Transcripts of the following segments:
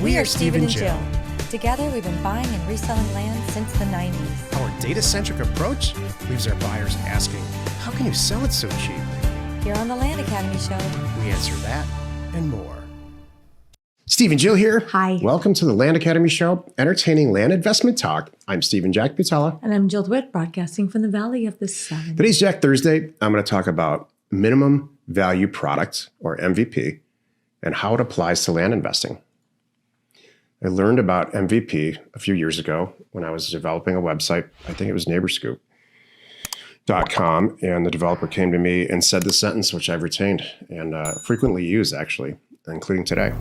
We are Steve and Jill. Together, we've been buying and reselling land since the 90s. Our data-centric approach leaves our buyers asking, how can you sell it so cheap? Here on the Land Academy Show, We answer that and more. Steve and Jill here. Hi. Welcome to the Land Academy Show, entertaining land investment talk. I'm Stephen Jack Butala. And I'm Jill DeWitt, broadcasting from the Valley of the Sun. Today's Jack Thursday. I'm going to talk about minimum value product, or MVP, and how it applies to land investing. I learned about MVP a few years ago when I was developing a website. I think it was neighborscoop.com, and the developer came to me and said this sentence, which I've retained and frequently use, actually, including today.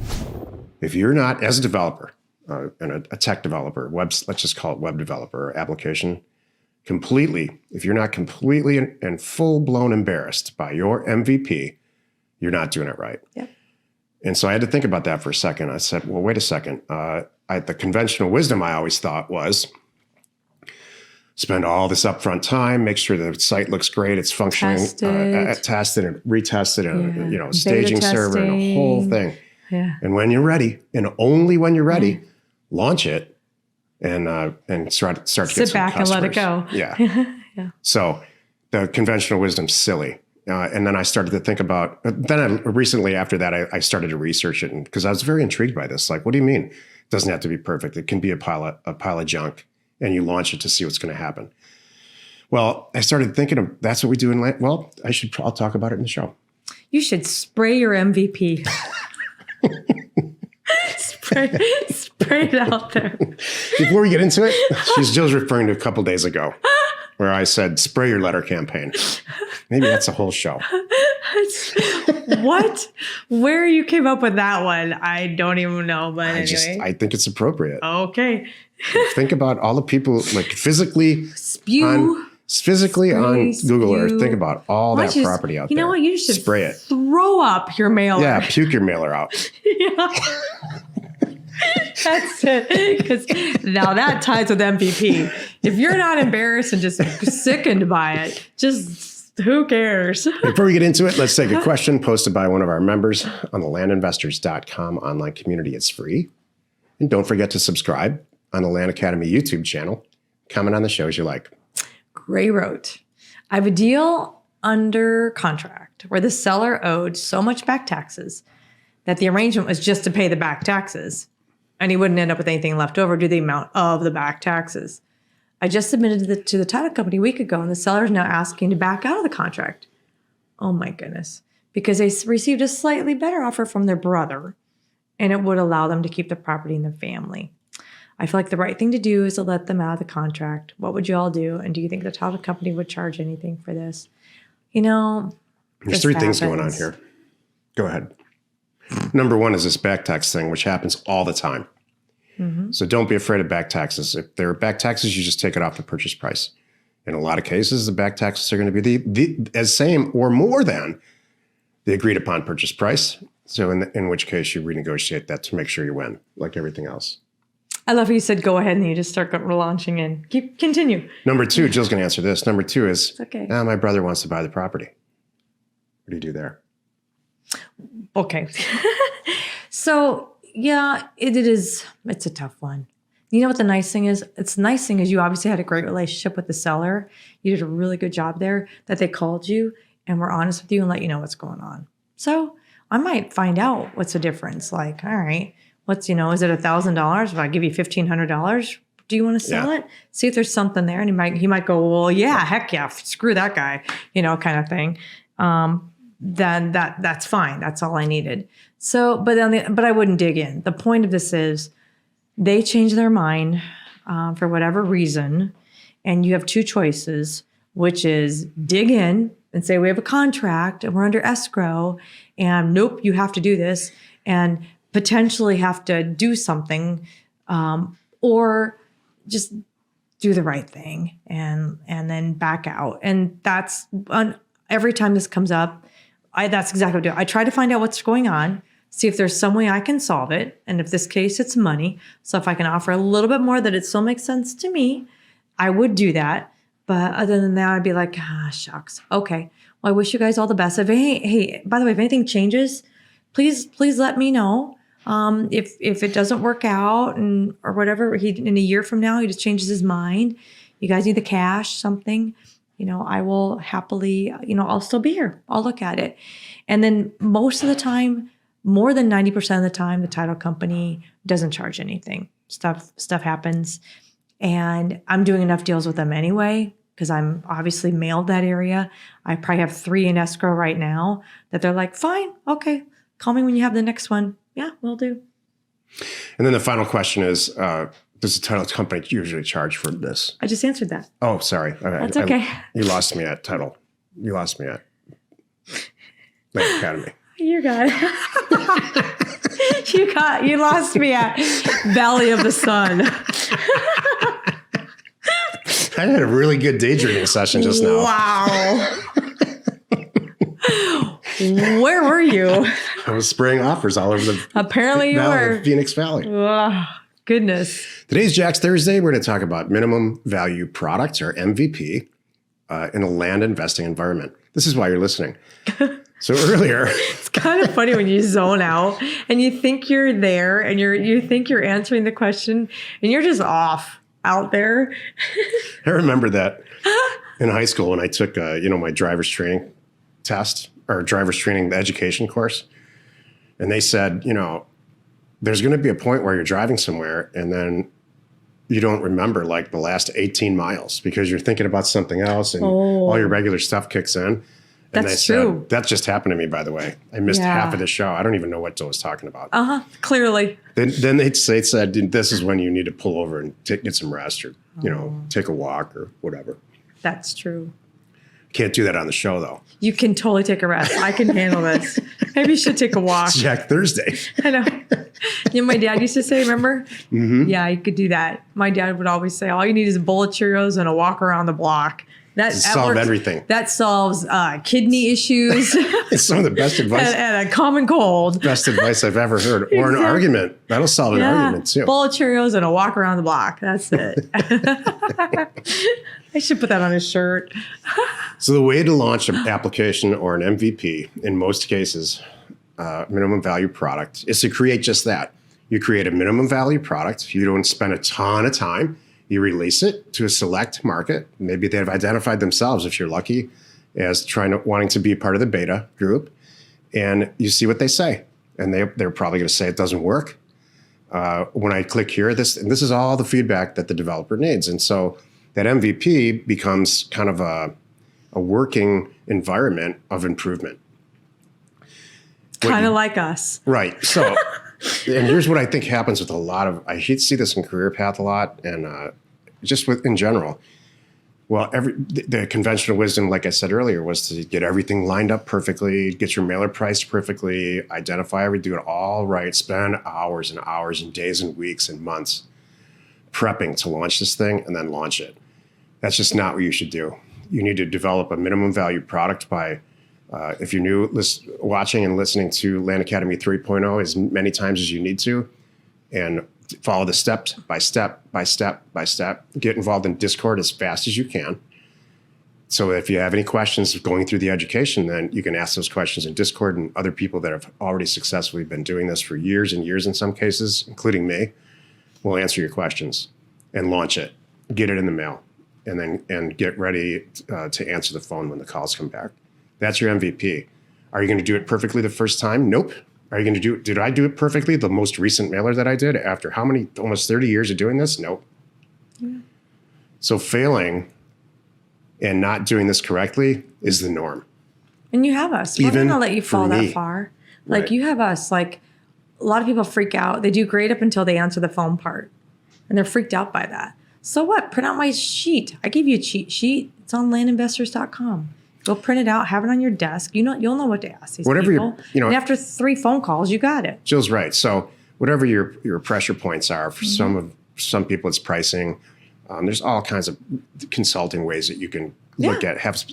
If you're not, as a developer, and a tech developer, let's just call it web developer or application, if you're not completely and full-blown embarrassed by your MVP, you're not doing it right. Yep. And so I had to think about that for a second. I said, well, wait a second. The conventional wisdom I always thought was spend all this upfront time, make sure the site looks great, it's functioning, tested and retested, and staging server and a whole thing. Yeah. And when you're ready, and only when you're ready, launch it and start to get Sit some back customers. and let it go. Yeah. Yeah. So the conventional wisdom's silly. And then I started to think about, recently after that, I started to research it because I was very intrigued by this. Like, what do you mean? It doesn't have to be perfect. It can be a pile of junk, and you launch it to see what's going to happen. Well, I started thinking of, that's what we do in land. Well, I'll talk about it in the show. You should spray your MVP. spray it out there. Before we get into it, Jill's referring to a couple days ago where I said, spray your letter campaign. Maybe that's a whole show. What? Where you came up with that one, I don't even know. But anyway. I think it's appropriate. Okay. Think about all the people like physically on Google Earth. Think about all that property out there. You know what? You should spray it. Throw up your mailer. Yeah, puke your mailer out. Yeah. That's it. Because now that ties with MVP. If you're not embarrassed and just sickened by it, just who cares? Before we get into it, let's take a question posted by one of our members on the landinvestors.com online community. It's free. And don't forget to subscribe on the Land Academy YouTube channel. Comment on the shows you like. Gray wrote, I have a deal under contract where the seller owed so much back taxes that the arrangement was just to pay the back taxes, and he wouldn't end up with anything left over due to the amount of the back taxes. I just submitted to the title company a week ago, and the seller is now asking to back out of the contract. Oh my goodness. Because they received a slightly better offer from their brother, and it would allow them to keep the property in the family. I feel like the right thing to do is to let them out of the contract. What would you all do? And do you think the title company would charge anything for this? There's three things going on here. Go ahead. Number one is this back tax thing, which happens all the time. Mm-hmm. So don't be afraid of back taxes. If there are back taxes, you just take it off the purchase price. In a lot of cases, the back taxes are going to be the same or more than the agreed upon purchase price. So in which case you renegotiate that to make sure you win, like everything else. I love how you said go ahead and you just start launching in. Continue. Number two, Jill's going to answer this. Number two is, okay. My brother wants to buy the property. What do you do there? Okay. So, yeah, it's a tough one. You know what the nice thing is? The nice thing is you obviously had a great relationship with the seller. You did a really good job there, that they called you and were honest with you and let you know what's going on. So I might find out what's the difference. Like, all right, is it $1,000? If I give you $1,500, do you want to sell it? See if there's something there. And he might go, well, yeah, heck yeah, screw that guy, kind of thing. Then that's fine. That's all I needed. So, but I wouldn't dig in. The point of this is they change their mind for whatever reason, and you have two choices, which is dig in and say, we have a contract and we're under escrow, and nope, you have to do this, and potentially have to do something, or just do the right thing and then back out. And that's every time this comes up, that's exactly what I do. I try to find out what's going on, see if there's some way I can solve it. And if this case, it's money. So if I can offer a little bit more that it still makes sense to me, I would do that. But other than that, I'd be like, shucks. Okay. Well, I wish you guys all the best. Hey, by the way, if anything changes, please let me know. If it doesn't work out or whatever, in a year from now, he just changes his mind. You guys need the cash, something, I will happily, I'll still be here. I'll look at it. And then most of the time, more than 90% of the time, the title company doesn't charge anything. Stuff happens. And I'm doing enough deals with them anyway, because I'm obviously mailed that area. I probably have 3 in escrow right now that they're like, fine, okay, call me when you have the next one. Yeah, will do. And then the final question is, does the title company usually charge for this? I just answered that. Oh, sorry. That's okay. You lost me at title. You lost me at the Academy. You got it. You lost me at Valley of the Sun. I had a really good daydreaming session just now. Wow. Where were you? I was spraying offers all over the Apparently you were. Phoenix Valley. Oh, goodness. Today's Jack's Thursday. We're going to talk about minimum value products, or MVP, in a land investing environment. This is why you're listening. So earlier, it's kind of funny when you zone out and you think you're there and you think you're answering the question and you're just off out there. I remember that in high school when I took, my driver's training test, or driver's training education course. And they said, there's going to be a point where you're driving somewhere and then you don't remember like the last 18 miles because you're thinking about something else and all your regular stuff kicks in. And That's true. Said, that just happened to me, by the way. I missed half of the show. I don't even know what Joe was talking about. Clearly. Then they said, this is when you need to pull over and get some rest or, take a walk or whatever. That's true. Can't do that on the show, though. You can totally take a rest. I can handle this. Maybe you should take a walk. It's Jack Thursday. I know. My dad used to say, remember? Mm-hmm. Yeah, you could do that. My dad would always say, all you need is a bowl of Cheerios and a walk around the block. That solves everything. That solves kidney issues. It's some of the best advice. and a common cold. Best advice I've ever heard. Or an argument. That'll solve an argument, too. Bowl of Cheerios and a walk around the block. That's it. I should put that on a shirt. So the way to launch an application or an MVP, in most cases, minimum value product, is to create just that. You create a minimum value product. You don't spend a ton of time. You release it to a select market. Maybe they've identified themselves, if you're lucky, as wanting to be a part of the beta group. And you see what they say. And they're probably going to say it doesn't work. When I click here, this is all the feedback that the developer needs. And so that MVP becomes kind of a working environment of improvement. Kind of like us. Right. So, and here's what I think happens with I see this in Career Path a lot and just in general. Well, the conventional wisdom, like I said earlier, was to get everything lined up perfectly, get your mailer priced perfectly, do it all right, spend hours and hours and days and weeks and months prepping to launch this thing and then launch it. That's just not what you should do. You need to develop a minimum value product by, if you're new, watching and listening to Land Academy 3.0 as many times as you need to, and follow the step by step by step by step. Get involved in Discord as fast as you can. So if you have any questions going through the education, then you can ask those questions in Discord, and other people that have already successfully been doing this for years and years in some cases, including me, will answer your questions and launch it. Get it in the mail. And get ready to answer the phone when the calls come back. That's your MVP. Are you going to do it perfectly the first time? Nope. Are you going to did I do it perfectly the most recent mailer that I did after almost 30 years of doing this? Nope. Yeah. So failing and not doing this correctly is the norm. And you have us. We're going to let you fall that far. Like Right. You have us. Like a lot of people freak out. They do great up until they answer the phone part. And they're freaked out by that. So what? Print out my sheet. I gave you a cheat sheet. It's on landinvestors.com. Go print it out. Have it on your desk. You'll know what to ask these people. And after 3 phone calls, you got it. Jill's right. So whatever your pressure points are, for some people it's pricing. There's all kinds of consulting ways that you can look at. Have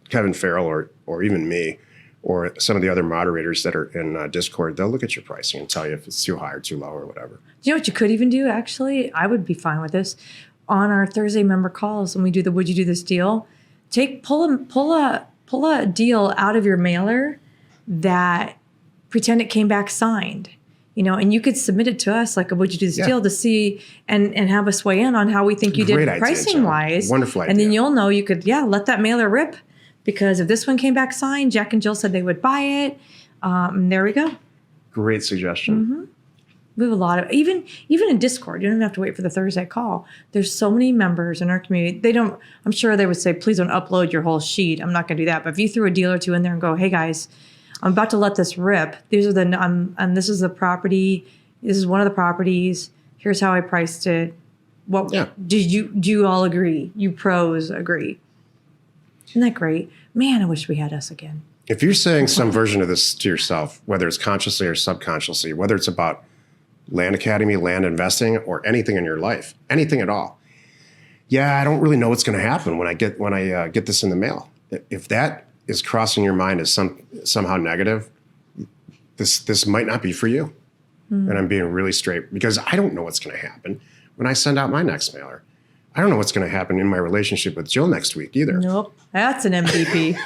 Kevin Farrell or even me or some of the other moderators that are in Discord. They'll look at your pricing and tell you if it's too high or too low or whatever. You know what you could even do? Actually, I would be fine with this. On our Thursday member calls, when we do the "Would you do this deal?" Pull a deal out of your mailer that pretend it came back signed. and you could submit it to us, like, would you do this deal to see and have us weigh in on how we think you Great did idea, pricing Jill. wise. Wonderful And then idea. you'll know you could, let that mailer rip, because if this one came back signed, Jack and Jill said they would buy it. There we go. Great suggestion. Mm-hmm. We have a lot of, even in Discord, you don't even have to wait for the Thursday call. There's so many members in our community. I'm sure they would say, please don't upload your whole sheet. I'm not going to do that. But if you threw a deal or two in there and go, hey guys, I'm about to let this rip. These are and this is the property. This is one of the properties. Here's how I priced it. Do you all agree? You pros agree. Isn't that great? Man, I wish we had us again. If you're saying some version of this to yourself, whether it's consciously or subconsciously, whether it's about Land Academy, land investing, or anything in your life, anything at all, I don't really know what's going to happen when I get this in the mail. If that is crossing your mind as somehow negative, this might not be for you. Mm. And I'm being really straight, because I don't know what's going to happen when I send out my next mailer. I don't know what's going to happen in my relationship with Jill next week either. Nope, that's an MVP.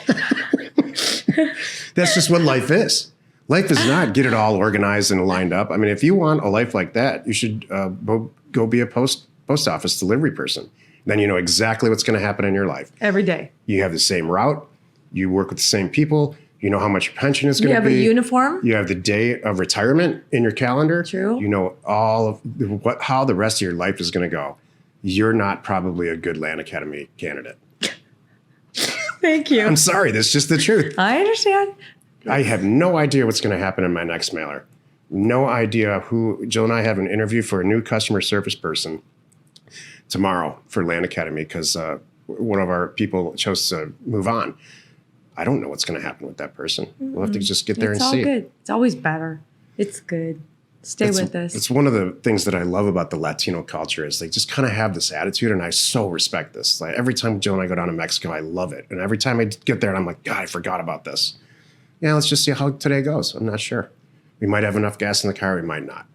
That's just what life is. Life is not get it all organized and lined up. I mean, if you want a life like that, you should go be a post office delivery person. Then you know exactly what's going to happen in your life. Every day. You have the same route. You work with the same people. You know how much your pension is going to be. You have a uniform. You have the day of retirement in your calendar. True. You know all of how the rest of your life is going to go. You're not probably a good Land Academy candidate. Thank you. I'm sorry. That's just the truth. I understand. I have no idea what's going to happen in my next mailer. No idea who. Jill and I have an interview for a new customer service person tomorrow for Land Academy, because one of our people chose to move on. I don't know what's going to happen with that person. Mm-hmm. We'll have to just get there and see. It's all good. It's always better. It's good. Stay with us. It's one of the things that I love about the Latino culture is they just kind of have this attitude, and I so respect this. Like every time Jill and I go down to Mexico, I love it. And every time I get there, and I'm like, God, I forgot about this. Yeah, let's just see how today goes. I'm not sure. We might have enough gas in the car. We might not.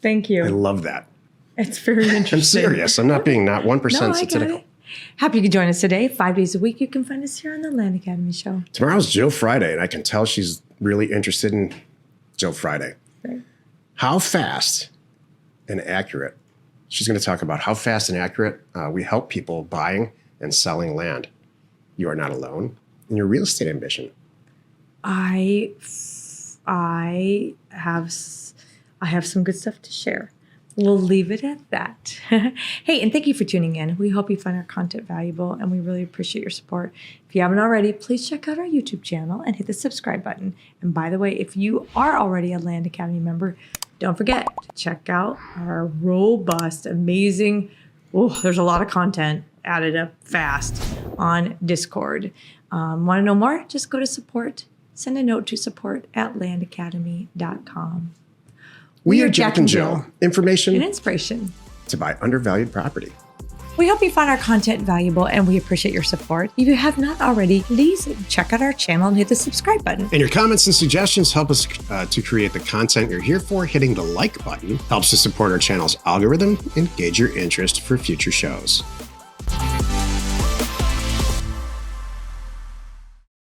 Thank you. I love that. It's very interesting. I'm serious. I'm not being not 1% satirical. Happy you could join us today. 5 days a week. You can find us here on the Land Academy Show. Tomorrow's Jill Friday, and I can tell she's really interested in Jill Friday. Right. How fast and accurate. She's going to talk about how fast and accurate we help people buying and selling land. You are not alone in your real estate ambition. I have some good stuff to share. We'll leave it at that. Hey, and thank you for tuning in. We hope you find our content valuable, and we really appreciate your support. If you haven't already, please check out our YouTube channel and hit the subscribe button. And by the way, if you are already a Land Academy member, don't forget to check out our robust, amazing, there's a lot of content added up fast on Discord. Want to know more? Just go to support. Send a note to support@landacademy.com. We are Jack and Jill. Information and inspiration to buy undervalued property. We hope you find our content valuable, and we appreciate your support. If you have not already, please check out our channel and hit the subscribe button. And your comments and suggestions help us to create the content you're here for. Hitting the like button helps to support our channel's algorithm and gauge your interest for future shows.